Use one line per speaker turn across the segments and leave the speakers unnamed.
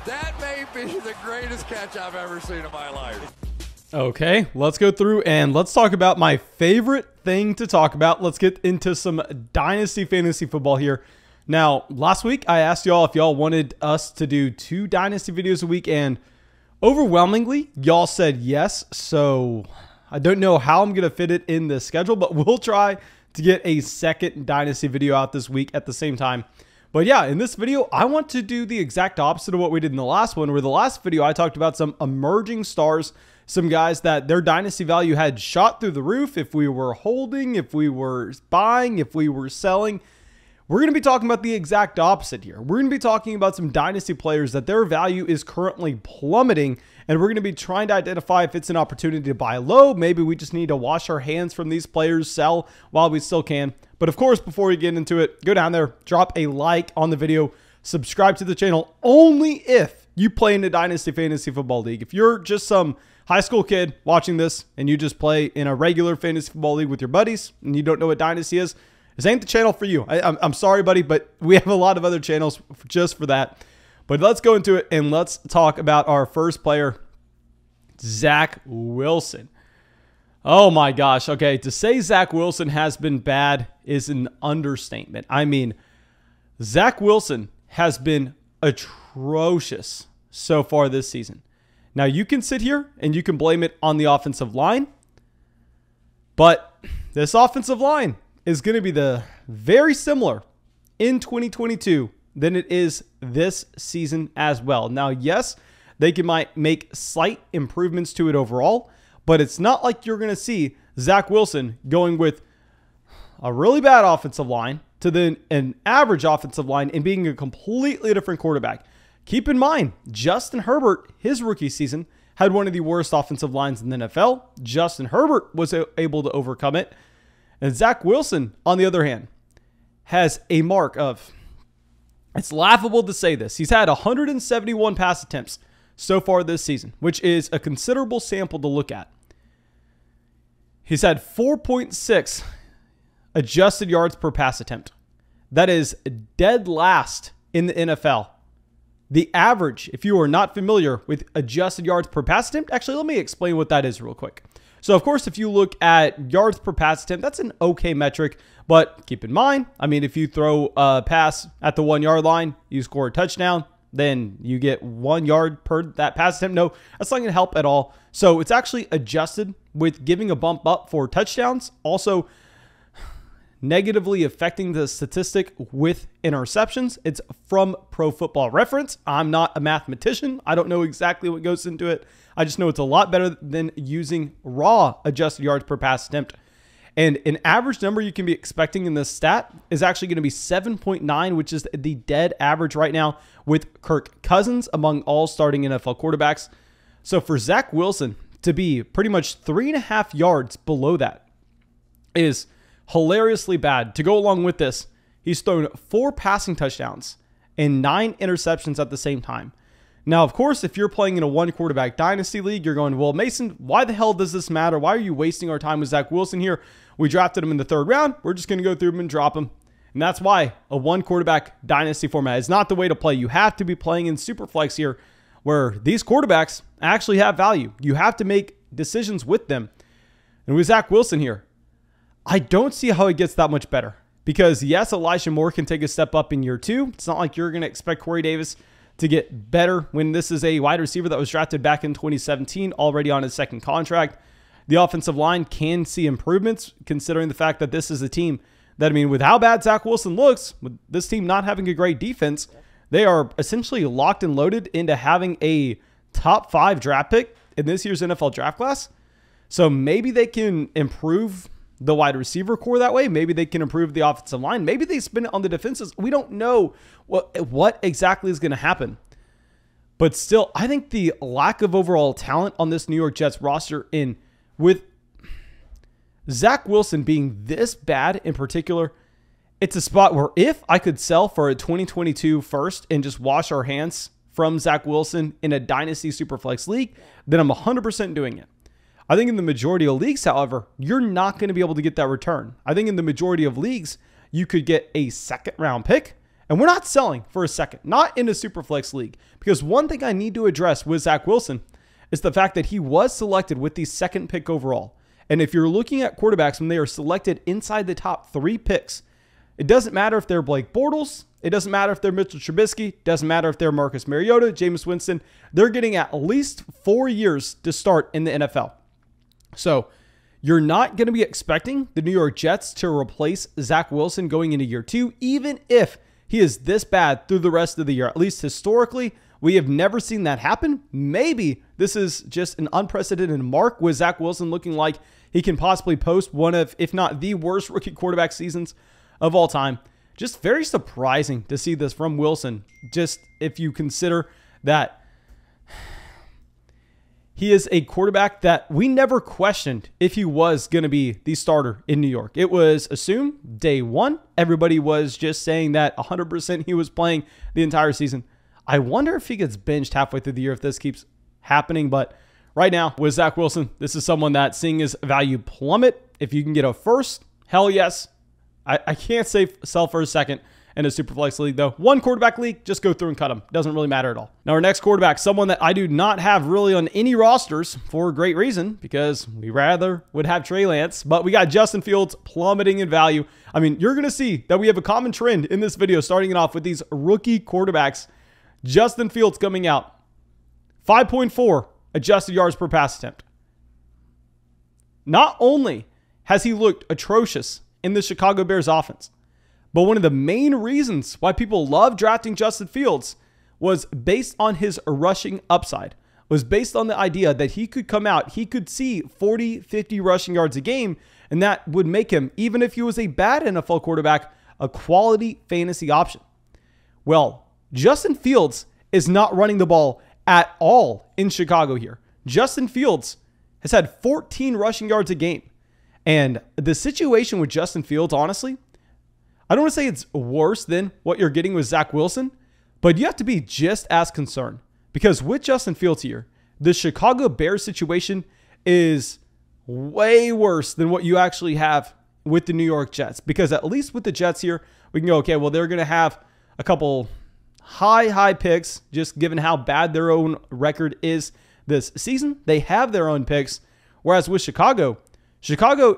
That may be the greatest catch I've ever seen in my life.
Okay, let's go through and let's talk about my favorite thing to talk about. Let's get into some Dynasty fantasy football here. Now, last week I asked y'all if y'all wanted us to do 2 Dynasty videos a week, and overwhelmingly, y'all said yes. So I don't know how I'm going to fit it in the schedule, but we'll try to get a second Dynasty video out this week at the same time. But yeah, in this video, I want to do the exact opposite of what we did in the last one, where the last video I talked about some emerging stars, some guys that their Dynasty value had shot through the roof. If we were holding, if we were buying, if we were selling. We're going to be talking about the exact opposite here. We're going to be talking about some Dynasty players that their value is currently plummeting, and we're going to be trying to identify if it's an opportunity to buy low. Maybe we just need to wash our hands from these players, sell while we still can. But of course, before we get into it, go down there, drop a like on the video, subscribe to the channel only if you play in a Dynasty Fantasy Football League. If you're just some high school kid watching this and you just play in a regular fantasy football league with your buddies and you don't know what Dynasty is, this ain't the channel for you. I'm sorry, buddy, but we have a lot of other channels just for that. But let's go into it and let's talk about our first player, Zach Wilson. Oh my gosh. Okay, to say Zach Wilson has been bad is an understatement. I mean, Zach Wilson has been atrocious so far this season. Now, you can sit here and you can blame it on the offensive line, but this offensive line is going to be very similar in 2022 than it is this season as well. Now, yes, might make slight improvements to it overall, but it's not like you're going to see Zach Wilson going with a really bad offensive line to then an average offensive line and being a completely different quarterback. Keep in mind, Justin Herbert, his rookie season, had one of the worst offensive lines in the NFL. Justin Herbert was able to overcome it. And Zach Wilson, on the other hand, has a mark of, it's laughable to say this, he's had 171 pass attempts so far this season, which is a considerable sample to look at. He's had 4.6 adjusted yards per pass attempt. That is dead last in the NFL. The average, if you are not familiar with adjusted yards per pass attempt, actually, let me explain what that is real quick. So, of course, if you look at yards per pass attempt, that's an okay metric. But keep in mind, I mean, if you throw a pass at the 1 yard line, you score a touchdown, then you get 1 yard per that pass attempt. No, that's not going to help at all. So it's actually adjusted with giving a bump up for touchdowns, also negatively affecting the statistic with interceptions. It's from Pro Football Reference. I'm not a mathematician. I don't know exactly what goes into it. I just know it's a lot better than using raw adjusted yards per pass attempt. And an average number you can be expecting in this stat is actually going to be 7.9, which is the dead average right now with Kirk Cousins among all starting NFL quarterbacks. So for Zach Wilson to be pretty much 3.5 yards below that is hilariously bad. To go along with this, he's thrown 4 passing touchdowns and 9 interceptions at the same time. Now, of course, if you're playing in a 1-quarterback dynasty league, you're going, well, Mason, why the hell does this matter? Why are you wasting our time with Zach Wilson here? We drafted him in the 3rd round. We're just going to go through him and drop him. And that's why a 1-quarterback dynasty format is not the way to play. You have to be playing in Superflex here, where these quarterbacks actually have value. You have to make decisions with them. And with Zach Wilson here, I don't see how it gets that much better. Because, yes, Elijah Moore can take a step up in year 2. It's not like you're going to expect Corey Davis to get better when this is a wide receiver that was drafted back in 2017, already on his 2nd contract. The offensive line can see improvements, considering the fact that this is a team that, I mean, with how bad Zach Wilson looks, with this team not having a great defense, they are essentially locked and loaded into having a top 5 draft pick in this year's NFL draft class. So maybe they can improve the wide receiver core that way. Maybe they can improve the offensive line. Maybe they spin it on the defenses. We don't know what exactly is going to happen. But still, I think the lack of overall talent on this New York Jets roster, in with Zach Wilson being this bad in particular, it's a spot where if I could sell for a 2022 first and just wash our hands from Zach Wilson in a Dynasty Superflex league, then I'm 100% doing it. I think in the majority of leagues, however, you're not going to be able to get that return. I think in the majority of leagues, you could get a 2nd round pick And we're not selling for a second, not in a Superflex league, because one thing I need to address with Zach Wilson is the fact that he was selected with the second pick overall. And if you're looking at quarterbacks when they are selected inside the top 3 picks, it doesn't matter if they're Blake Bortles, it doesn't matter if they're Mitchell Trubisky, it doesn't matter if they're Marcus Mariota, Jameis Winston, they're getting at least 4 years to start in the NFL. So you're not going to be expecting the New York Jets to replace Zach Wilson going into year 2, even if he is this bad through the rest of the year. At least historically, we have never seen that happen. Maybe this is just an unprecedented mark with Zach Wilson looking like he can possibly post one of, if not the worst rookie quarterback seasons of all time. Just very surprising to see this from Wilson, just if you consider that he is a quarterback that we never questioned if he was going to be the starter in New York. It was assumed day one. Everybody was just saying that 100% he was playing the entire season. I wonder if he gets benched halfway through the year if this keeps happening. But right now with Zach Wilson, this is someone that seeing his value plummet. If you can get a first, hell yes. I can't say sell for a second in a Superflex league, though. One quarterback league, just go through and cut him. Doesn't really matter at all. Now, our next quarterback, someone that I do not have really on any rosters for a great reason, because we rather would have Trey Lance, but we got Justin Fields plummeting in value. I mean, you're going to see that we have a common trend in this video, starting it off with these rookie quarterbacks. Justin Fields coming out, 5.4 adjusted yards per pass attempt. Not only has he looked atrocious in the Chicago Bears offense, but one of the main reasons why people love drafting Justin Fields was based on his rushing upside, was based on the idea that he could come out, he could see 40, 50 rushing yards a game, and that would make him, even if he was a bad NFL quarterback, a quality fantasy option. Well, Justin Fields is not running the ball at all in Chicago here. Justin Fields has had 14 rushing yards a game. And the situation with Justin Fields, honestly, I don't want to say it's worse than what you're getting with Zach Wilson, but you have to be just as concerned. Because with Justin Fields here, the Chicago Bears situation is way worse than what you actually have with the New York Jets. Because at least with the Jets here, we can go, okay, well, they're going to have a couple high picks, just given how bad their own record is this season. They have their own picks. Whereas with Chicago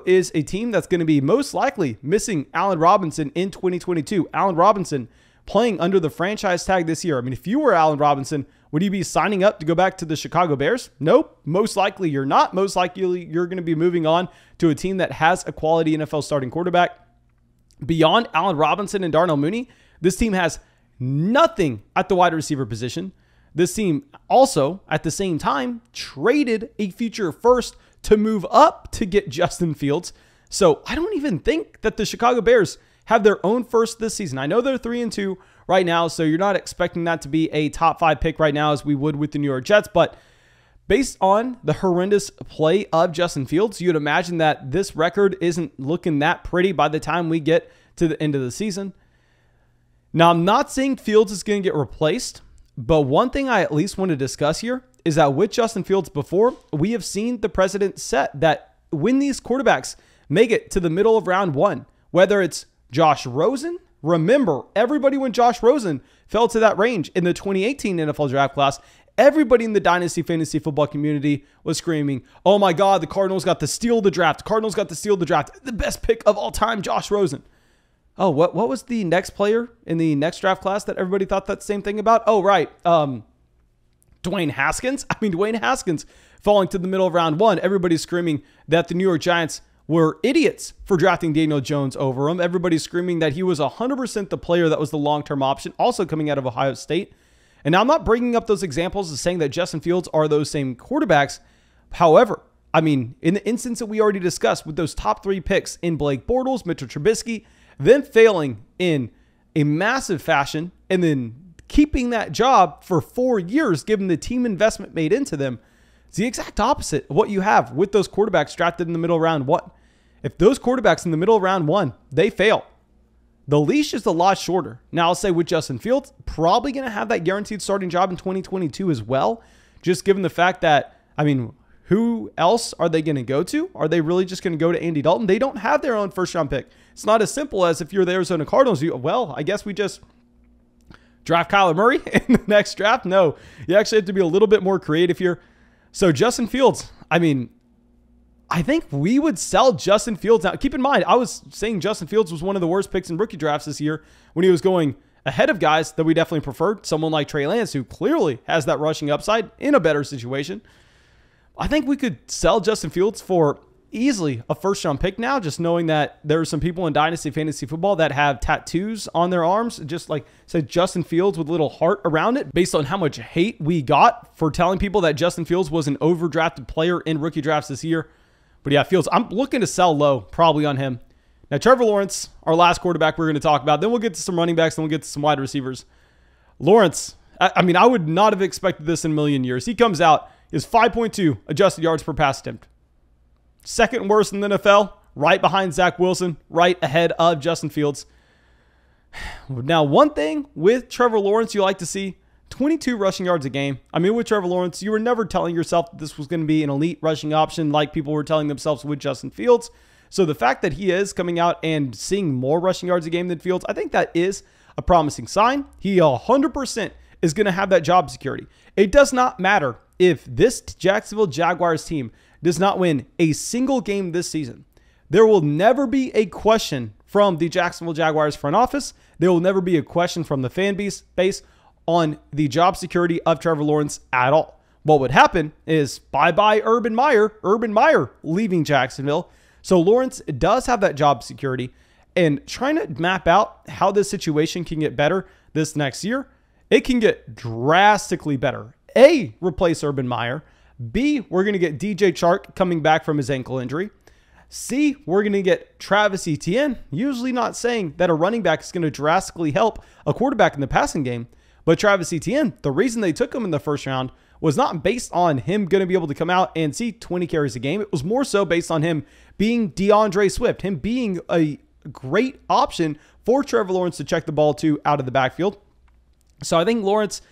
is a team that's going to be most likely missing Allen Robinson in 2022. Allen Robinson playing under the franchise tag this year. I mean, if you were Allen Robinson, would you be signing up to go back to the Chicago Bears? Nope. Most likely you're not. Most likely you're going to be moving on to a team that has a quality NFL starting quarterback. Beyond Allen Robinson and Darnell Mooney, this team has nothing at the wide receiver position. This team also, at the same time, traded a future first to move up to get Justin Fields. So I don't even think that the Chicago Bears have their own first this season. I know they're 3-2 right now, so you're not expecting that to be a top 5 pick right now as we would with the New York Jets. But based on the horrendous play of Justin Fields, you'd imagine that this record isn't looking that pretty by the time we get to the end of the season. Now, I'm not saying Fields is going to get replaced, but one thing I at least want to discuss here is that with Justin Fields before, we have seen the precedent set that when these quarterbacks make it to the middle of round 1, whether it's Josh Rosen, remember, everybody when Josh Rosen fell to that range in the 2018 NFL draft class, everybody in the Dynasty fantasy football community was screaming, oh my God, the Cardinals got to steal the draft. Cardinals got to steal the draft. The best pick of all time, Josh Rosen. Oh, what was the next player in the next draft class that everybody thought that same thing about? Oh, right. Dwayne Haskins. I mean, Dwayne Haskins falling to the middle of round 1. Everybody's screaming that the New York Giants were idiots for drafting Daniel Jones over him. Everybody's screaming that he was 100% the player that was the long-term option, also coming out of Ohio State. And now I'm not bringing up those examples as saying that Justin Fields are those same quarterbacks. However, I mean, in the instance that we already discussed with those top 3 picks in Blake Bortles, Mitchell Trubisky, then failing in a massive fashion, and then keeping that job for 4 years, given the team investment made into them, it's the exact opposite of what you have with those quarterbacks drafted in the middle of round 1. If those quarterbacks in the middle of round 1, they fail, the leash is a lot shorter. Now, I'll say with Justin Fields, probably going to have that guaranteed starting job in 2022 as well, just given the fact that, I mean, who else are they going to go to? Are they really just going to go to Andy Dalton? They don't have their own first-round pick. It's not as simple as if you're the Arizona Cardinals, well, I guess we just draft Kyler Murray in the next draft? No, you actually have to be a little bit more creative here. So Justin Fields, I mean, I think we would sell Justin Fields. Now, keep in mind, I was saying Justin Fields was one of the worst picks in rookie drafts this year when he was going ahead of guys that we definitely preferred. Someone like Trey Lance, who clearly has that rushing upside in a better situation. I think we could sell Justin Fields for easily a first-round pick now, just knowing that there are some people in Dynasty Fantasy Football that have tattoos on their arms, just like said Justin Fields with a little heart around it, based on how much hate we got for telling people that Justin Fields was an overdrafted player in rookie drafts this year. But yeah, Fields, I'm looking to sell low probably on him. Now, Trevor Lawrence, our last quarterback we're going to talk about. Then we'll get to some running backs, then we'll get to some wide receivers. Lawrence, I mean, I would not have expected this in a million years. He comes out, is 5.2 adjusted yards per pass attempt. Second worst in the NFL, right behind Zach Wilson, right ahead of Justin Fields. Now, one thing with Trevor Lawrence you like to see, 22 rushing yards a game. I mean, with Trevor Lawrence, you were never telling yourself that this was going to be an elite rushing option like people were telling themselves with Justin Fields. So the fact that he is coming out and seeing more rushing yards a game than Fields, I think that is a promising sign. He 100% is going to have that job security. It does not matter if this Jacksonville Jaguars team does not win a single game this season. There will never be a question from the Jacksonville Jaguars front office. There will never be a question from the fan base on the job security of Trevor Lawrence at all. What would happen is bye-bye Urban Meyer. Urban Meyer leaving Jacksonville. So Lawrence does have that job security, and trying to map out how this situation can get better this next year, it can get drastically better. A, replace Urban Meyer. B, we're going to get DJ Chark coming back from his ankle injury. C, we're going to get Travis Etienne. Usually not saying that a running back is going to drastically help a quarterback in the passing game, but Travis Etienne, the reason they took him in the first round was not based on him going to be able to come out and see 20 carries a game. It was more so based on him being DeAndre Swift, him being a great option for Trevor Lawrence to check the ball to out of the backfield. So I think Lawrence,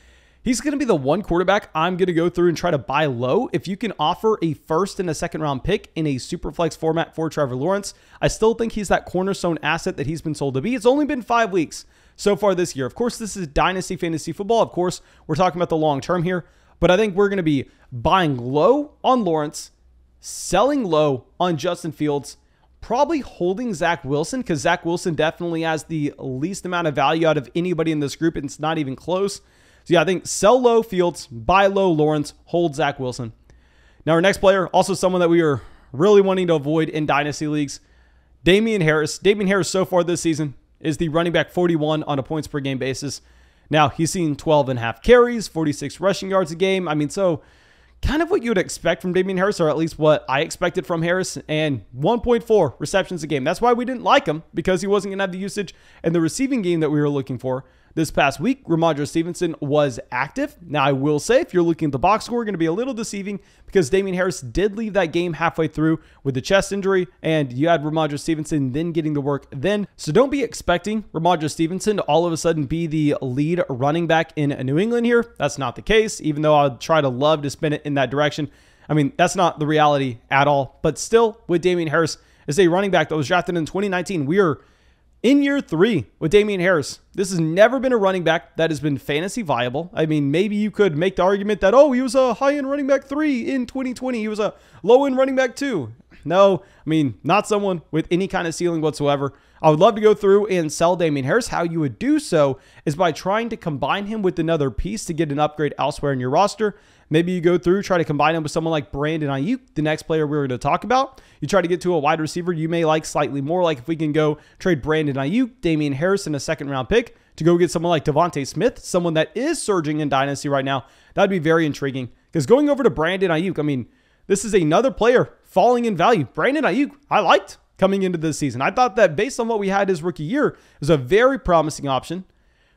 he's going to be the one quarterback I'm going to go through and try to buy low. If you can offer a first and a second round pick in a super flex format for Trevor Lawrence, I still think he's that cornerstone asset that he's been sold to be. It's only been 5 weeks so far this year. Of course, this is Dynasty Fantasy Football. Of course, we're talking about the long term here, but I think we're going to be buying low on Lawrence, selling low on Justin Fields, probably holding Zach Wilson, because Zach Wilson definitely has the least amount of value out of anybody in this group. It's not even close. So yeah, I think sell low Fields, buy low Lawrence, hold Zach Wilson. Now our next player, also someone that we are really wanting to avoid in Dynasty leagues, Damien Harris. Damien Harris so far this season is the running back 41 on a points per game basis. Now he's seen 12.5 carries, 46 rushing yards a game. I mean, so kind of what you would expect from Damien Harris, or at least what I expected from Harris, and 1.4 receptions a game. That's why we didn't like him, because he wasn't going to have the usage and the receiving game that we were looking for. This past week, Ramondre Stevenson was active. Now, I will say, if you're looking at the box score, going to be a little deceiving because Damien Harris did leave that game halfway through with the chest injury, and you had Ramondre Stevenson then getting the work then. So don't be expecting Ramondre Stevenson to all of a sudden be the lead running back in New England here. That's not the case, even though I'd try to love to spin it in that direction. I mean, that's not the reality at all. But still, with Damien Harris as a running back that was drafted in 2019, we are in year 3 with Damien Harris. This has never been a running back that has been fantasy viable. I mean, maybe you could make the argument that, oh, he was a high-end running back 3 in 2020. He was a low-end running back 2. No, I mean, not someone with any kind of ceiling whatsoever. I would love to go through and sell Damien Harris. How you would do so is by trying to combine him with another piece to get an upgrade elsewhere in your roster. Maybe you go through, try to combine him with someone like Brandon Aiyuk, the next player we're going to talk about. You try to get to a wide receiver you may like slightly more, like if we can go trade Brandon Aiyuk, Damien Harris, and a second-round pick to go get someone like Devontae Smith, someone that is surging in Dynasty right now. That'd be very intriguing, because going over to Brandon Aiyuk, I mean, this is another player falling in value. Brandon Aiyuk, I liked coming into this season. I thought that based on what we had his rookie year, it was a very promising option.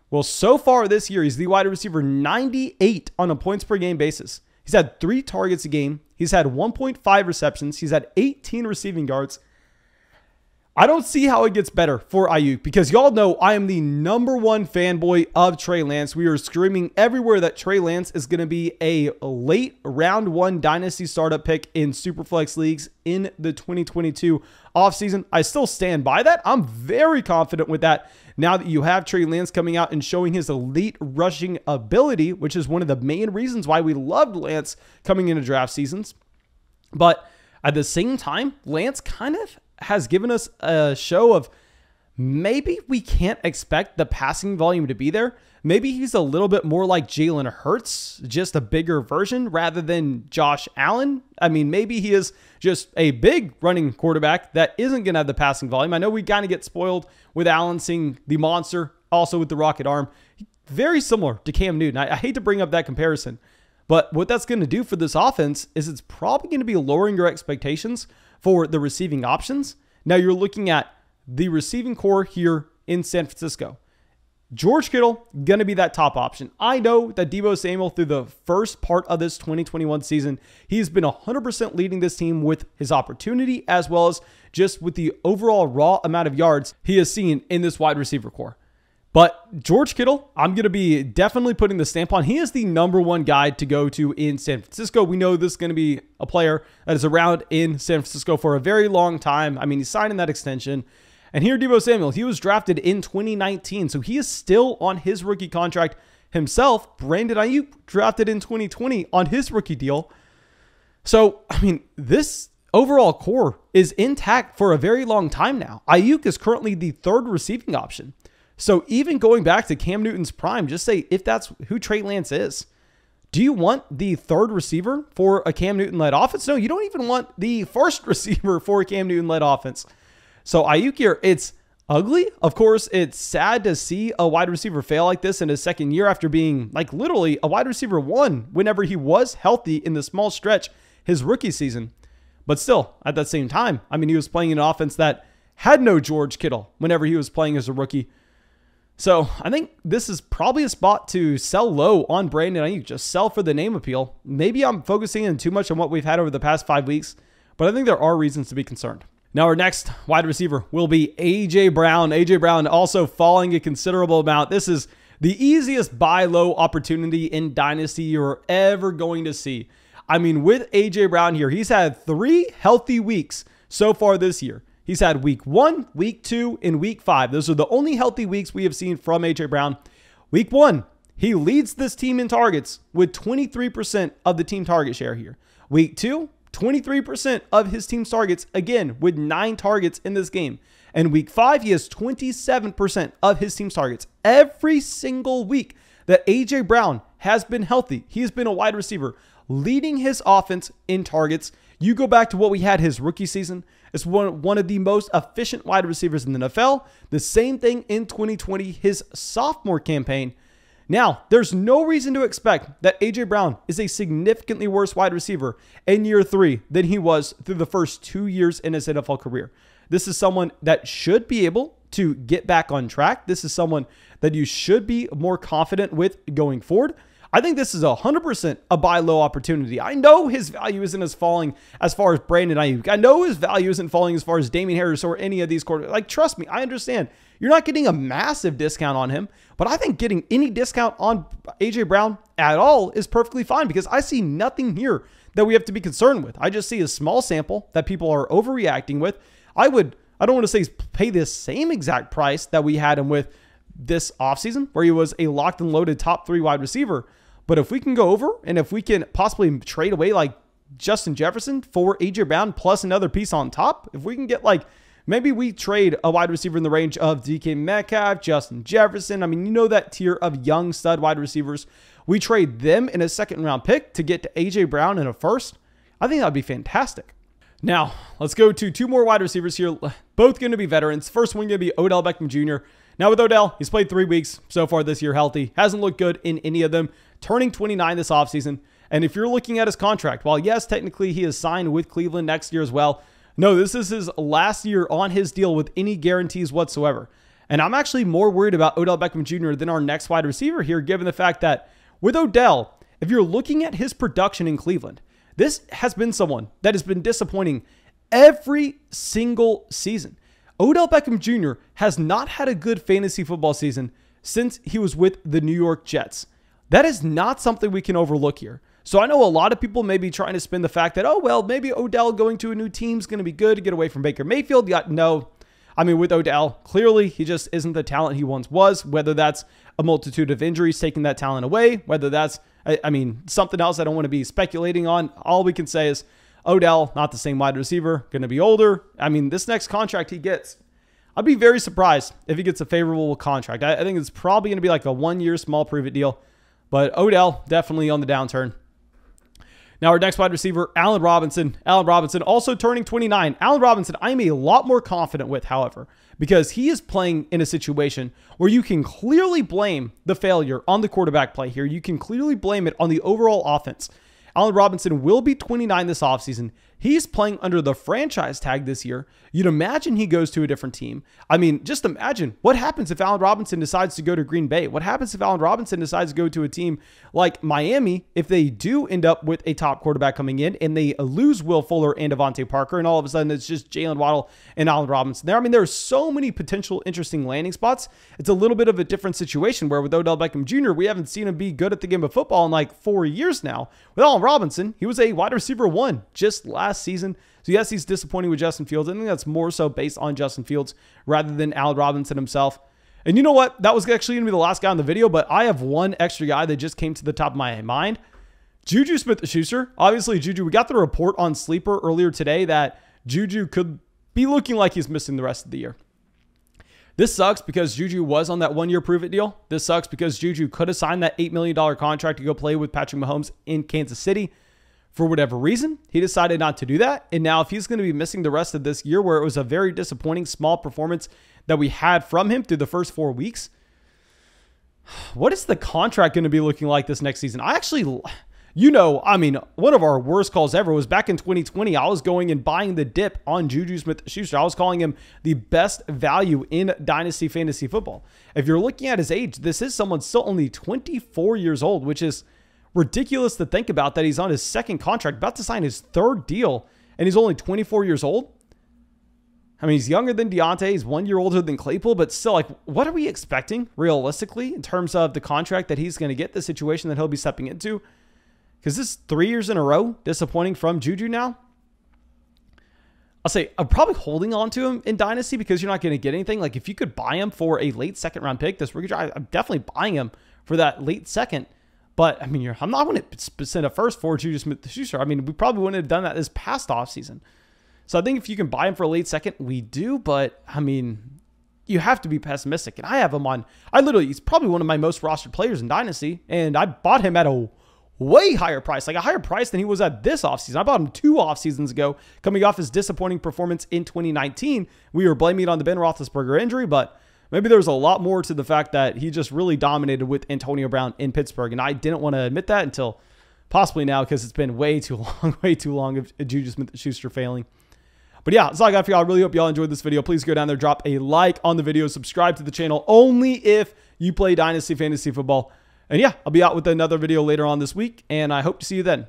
Well, so far this year, he's the wide receiver 98 on a points per game basis. He's had 3 targets a game. He's had 1.5 receptions. He's had 18 receiving yards. I don't see how it gets better for Aiyuk because y'all know I am the #1 fanboy of Trey Lance. We are screaming everywhere that Trey Lance is going to be a late round 1 dynasty startup pick in Superflex leagues in the 2022 offseason. I still stand by that. I'm very confident with that now that you have Trey Lance coming out and showing his elite rushing ability, which is one of the main reasons why we loved Lance coming into draft seasons. But at the same time, Lance kind of has given us a show of maybe we can't expect the passing volume to be there. Maybe he's a little bit more like Jalen Hurts, just a bigger version rather than Josh Allen. I mean, maybe he is just a big running quarterback that isn't going to have the passing volume. I know we kind of get spoiled with Allen seeing the monster, also with the rocket arm. Very similar to Cam Newton. I hate to bring up that comparison, but what that's going to do for this offense is it's probably going to be lowering your expectations for the receiving options. Now you're looking at the receiving core here in San Francisco. George Kittle, going to be that top option. I know that Deebo Samuel, through the first part of this 2021 season, he's been 100% leading this team with his opportunity as well as just with the overall raw amount of yards he has seen in this wide receiver core. But George Kittle, I'm going to be definitely putting the stamp on. He is the #1 guy to go to in San Francisco. We know this is going to be a player that is around in San Francisco for a very long time. I mean, he's signing that extension. And here, Deebo Samuel, he was drafted in 2019, so he is still on his rookie contract himself. Brandon Aiyuk drafted in 2020 on his rookie deal. So, I mean, this overall core is intact for a very long time now. Aiyuk is currently the 3rd receiving option. So even going back to Cam Newton's prime, just say if that's who Trey Lance is, do you want the 3rd receiver for a Cam Newton-led offense? No, you don't even want the 1st receiver for a Cam Newton-led offense. So Aiyuk here, it's ugly. Of course, it's sad to see a wide receiver fail like this in his 2nd year after being like literally a wide receiver 1 whenever he was healthy in the small stretch his rookie season. But still, at that same time, I mean, he was playing in an offense that had no George Kittle whenever he was playing as a rookie. So I think this is probably a spot to sell low on Brandon Aiyuk. Just sell for the name appeal. Maybe I'm focusing in too much on what we've had over the past 5 weeks, but I think there are reasons to be concerned. Now our next wide receiver will be A.J. Brown. A.J. Brown also falling a considerable amount. This is the easiest buy low opportunity in Dynasty you're ever going to see. I mean, with A.J. Brown here, he's had 3 healthy weeks so far this year. He's had week 1, week 2, and week 5. Those are the only healthy weeks we have seen from A.J. Brown. Week 1, he leads this team in targets with 23% of the team target share here. Week 2, 23% of his team's targets, again, with 9 targets in this game. And week 5, he has 27% of his team's targets. Every single week that A.J. Brown has been healthy, he has been a wide receiver leading his offense in targets. You go back to what we had his rookie season. It's one of the most efficient wide receivers in the NFL. The same thing in 2020, his sophomore campaign. Now, there's no reason to expect that A.J. Brown is a significantly worse wide receiver in year 3 than he was through the first 2 years in his NFL career. This is someone that should be able to get back on track. This is someone that you should be more confident with going forward. I think this is 100% a buy low opportunity. I know his value isn't as falling as far as Brandon Aiyuk. I know his value isn't falling as far as Damien Harris or any of these quarterbacks. Like, trust me, I understand. You're not getting a massive discount on him, but I think getting any discount on A.J. Brown at all is perfectly fine because I see nothing here that we have to be concerned with. I just see a small sample that people are overreacting with. I don't want to say pay the same exact price that we had him with this offseason where he was a locked and loaded top 3 wide receiver. But if we can go over and if we can possibly trade away like Justin Jefferson for A.J. Brown plus another piece on top, if we can get like, maybe we trade a wide receiver in the range of DK Metcalf, Justin Jefferson. I mean, you know that tier of young stud wide receivers. We trade them in a 2nd round pick to get to A.J. Brown in a 1st. I think that would be fantastic. Now, let's go to 2 more wide receivers here. Both going to be veterans. First one going to be Odell Beckham Jr. Now with Odell, he's played 3 weeks so far this year healthy. Hasn't looked good in any of them. Turning 29 this offseason. And if you're looking at his contract, while yes, technically he is signed with Cleveland next year as well, no, this is his last year on his deal with any guarantees whatsoever. And I'm actually more worried about Odell Beckham Jr. than our next wide receiver here, given the fact that with Odell, if you're looking at his production in Cleveland, this has been someone that has been disappointing every single season. Odell Beckham Jr. has not had a good fantasy football season since he was with the New York Jets. That is not something we can overlook here. So I know a lot of people may be trying to spin the fact that, oh, well, maybe Odell going to a new team is going to be good to get away from Baker Mayfield. Yeah, no. I mean, with Odell, clearly he just isn't the talent he once was, whether that's a multitude of injuries taking that talent away, whether that's, I mean, something else I don't want to be speculating on. All we can say is Odell, not the same wide receiver, going to be older. I mean, this next contract he gets, I'd be very surprised if he gets a favorable contract. I think it's probably going to be like a 1-year small prove-it deal, but Odell definitely on the downturn. Now, our next wide receiver, Allen Robinson. Allen Robinson also turning 29. Allen Robinson, I'm a lot more confident with, however, because he is playing in a situation where you can clearly blame the failure on the quarterback play here. You can clearly blame it on the overall offense. Allen Robinson will be 29 this offseason. He's playing under the franchise tag this year. You'd imagine he goes to a different team. I mean, just imagine what happens if Allen Robinson decides to go to Green Bay. What happens if Allen Robinson decides to go to a team like Miami if they do end up with a top quarterback coming in and they lose Will Fuller and Devontae Parker, and all of a sudden it's just Jalen Waddle and Allen Robinson there. I mean, there are so many potential interesting landing spots. It's a little bit of a different situation where with Odell Beckham Jr., we haven't seen him be good at the game of football in like 4 years now. With Allen Robinson, he was a wide receiver 1 just last season. So yes, he's disappointing with Justin Fields. I think that's more so based on Justin Fields rather than Allen Robinson himself. And you know what? That was actually going to be the last guy on the video, but I have one extra guy that just came to the top of my mind. Juju SmithSchuster. Obviously, Juju, we got the report on Sleeper earlier today that Juju could be looking like he's missing the rest of the year. This sucks because Juju was on that 1-year prove-it deal. This sucks because Juju could have signed that $8 million contract to go play with Patrick Mahomes in Kansas City. For whatever reason, he decided not to do that. And now if he's going to be missing the rest of this year, where it was a very disappointing small performance that we had from him through the first 4 weeks, what is the contract going to be looking like this next season? I actually, you know, I mean, one of our worst calls ever was back in 2020. I was going and buying the dip on Juju SmithSchuster. I was calling him the best value in Dynasty fantasy football. If you're looking at his age, this is someone still only 24 years old, which is ridiculous to think about, that he's on his second contract, about to sign his 3rd deal, and he's only 24 years old. I mean, he's younger than Deontay. He's 1 year older than Claypool, but still, like, what are we expecting realistically in terms of the contract that he's going to get, the situation that he'll be stepping into? Because this is 3 years in a row disappointing from Juju now. I'll say I'm probably holding on to him in Dynasty because you're not going to get anything. Like, if you could buy him for a late 2nd round pick, this rookie draft, I'm definitely buying him for that late second. But, I mean, I'm not going to send a first for Juju SmithSchuster. I mean, we probably wouldn't have done that this past offseason. So I think if you can buy him for a late second, we do. But, I mean, you have to be pessimistic. And I have him on, he's probably one of my most rostered players in Dynasty. And I bought him at a way higher price, like a higher price than he was at this offseason. I bought him 2 offseasons ago, coming off his disappointing performance in 2019. We were blaming it on the Ben Roethlisberger injury, but maybe there's a lot more to the fact that he just really dominated with Antonio Brown in Pittsburgh. And I didn't want to admit that until possibly now, because it's been way too long of Juju SmithSchuster failing. But yeah, that's all I got for y'all. I really hope y'all enjoyed this video. Please go down there, drop a like on the video, subscribe to the channel only if you play Dynasty Fantasy Football. And yeah, I'll be out with another video later on this week, and I hope to see you then.